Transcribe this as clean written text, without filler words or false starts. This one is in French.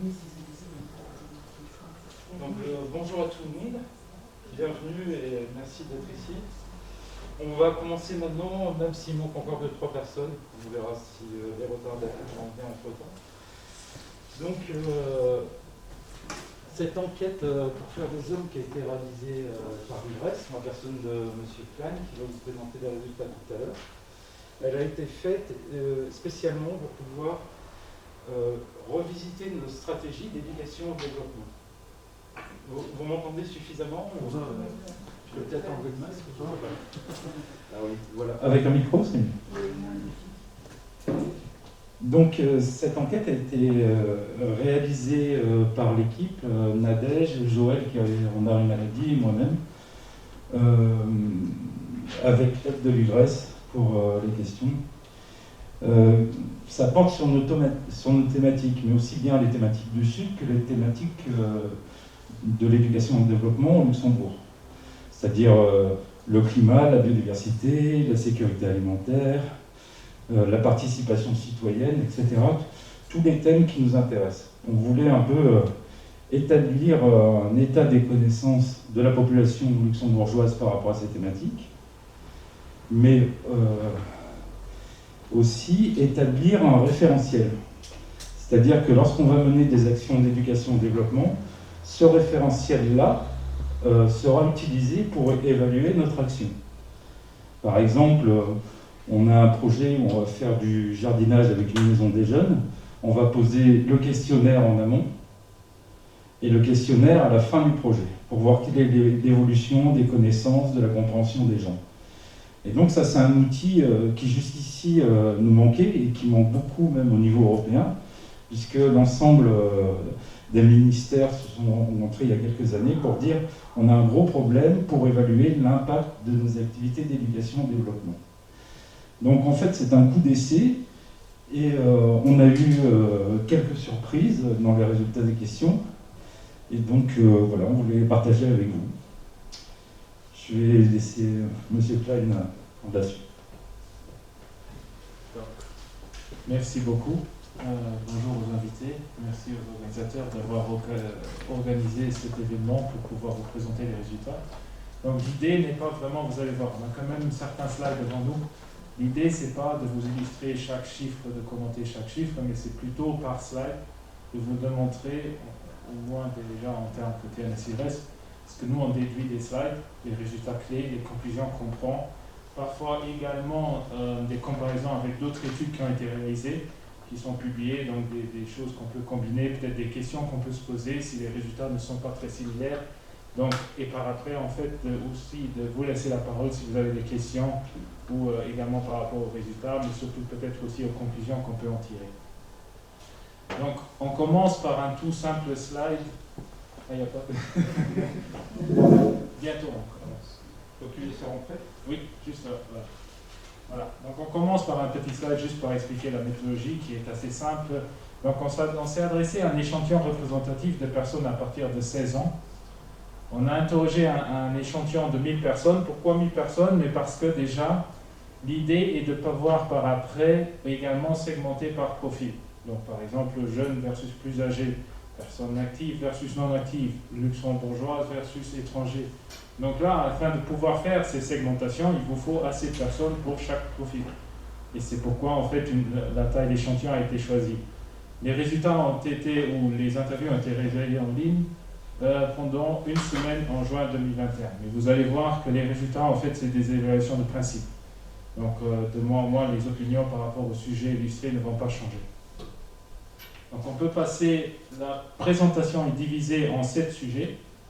Donc, bonjour à tout le monde, bienvenue et merci d'être ici. On va commencer maintenant, même s'il manque encore 2-3 personnes, on verra si les retardataires vont bien entre temps. Donc, cette enquête pour faire des hommes qui a été réalisée par l'IRES, en personne de M. Klein, qui va vous présenter les résultats tout à l'heure, elle a été faite spécialement pour pouvoir revisiter nos stratégies d'éducation au développement. Vous m'entendez suffisamment? Je vais peut-être enlever le masque. Ah oui, voilà. Avec un micro, c'est mieux. Donc, cette enquête a été réalisée par l'équipe, Nadège, Joël qui en a une maladie, et moi-même, avec l'aide de l'IRES pour les questions. Ça porte sur nos thématiques, mais aussi bien les thématiques du Sud que les thématiques de l'éducation au développement au Luxembourg. C'est-à-dire le climat, la biodiversité, la sécurité alimentaire, la participation citoyenne, etc. Tous les thèmes qui nous intéressent. On voulait un peu établir un état des connaissances de la population luxembourgeoise par rapport à ces thématiques, mais aussi établir un référentiel. C'est-à-dire que lorsqu'on va mener des actions d'éducation au développement, ce référentiel-là sera utilisé pour évaluer notre action. Par exemple, on a un projet où on va faire du jardinage avec une maison des jeunes. On va poser le questionnaire en amont et le questionnaire à la fin du projet pour voir quelle est l'évolution des connaissances, de la compréhension des gens. Et donc ça, c'est un outil qui jusqu'ici nous manquait et qui manque beaucoup même au niveau européen, puisque l'ensemble des ministères se sont rencontrés il y a quelques années pour dire on a un gros problème pour évaluer l'impact de nos activités d'éducation au développement. Donc en fait, c'est un coup d'essai et on a eu quelques surprises dans les résultats des questions. Et donc voilà, on voulait les partager avec vous. Je vais laisser M. Klein en la suite. Merci beaucoup. Bonjour aux invités. Merci aux organisateurs d'avoir organisé cet événement pour pouvoir vous présenter les résultats. Donc l'idée n'est pas vraiment, vous allez voir, on a quand même certains slides devant nous. L'idée, c'est pas de vous illustrer chaque chiffre, de commenter chaque chiffre, mais c'est plutôt par slide de vous démontrer, au moins déjà en termes côté NSIRES, ce que nous on déduit des slides, les résultats clés, les conclusions qu'on prend, parfois également des comparaisons avec d'autres études qui ont été réalisées, qui sont publiées, donc des choses qu'on peut combiner, peut-être des questions qu'on peut se poser si les résultats ne sont pas très similaires. Donc, et par après, en fait, aussi de vous laisser la parole si vous avez des questions ou également par rapport aux résultats, mais surtout peut-être aussi aux conclusions qu'on peut en tirer. Donc, on commence par un tout simple slide. Ah, il n'y a pas. Bientôt, on commence. Donc, ils seront prêts? Oui, juste là. Voilà. Donc, on commence par un petit slide juste pour expliquer la méthodologie qui est assez simple. Donc, on s'est adressé à un échantillon représentatif de personnes à partir de 16 ans. On a interrogé un échantillon de 1000 personnes. Pourquoi 1000 personnes? Mais parce que déjà, l'idée est de pouvoir par après également segmenter par profil. Donc par exemple, jeunes versus plus âgés, personnes actives versus non actives, luxembourgeoises versus étrangers. Donc là, afin de pouvoir faire ces segmentations, il vous faut assez de personnes pour chaque profil. Et c'est pourquoi en fait la taille d'échantillon a été choisie. Les résultats ont été, ou les interviews ont été révélées en ligne pendant une semaine en juin 2021. Mais vous allez voir que les résultats, en fait, c'est des évaluations de principe. Donc, de mois en mois, les opinions par rapport au sujet illustré ne vont pas changer. Donc, on peut passer, la présentation est divisée en 7 sujets.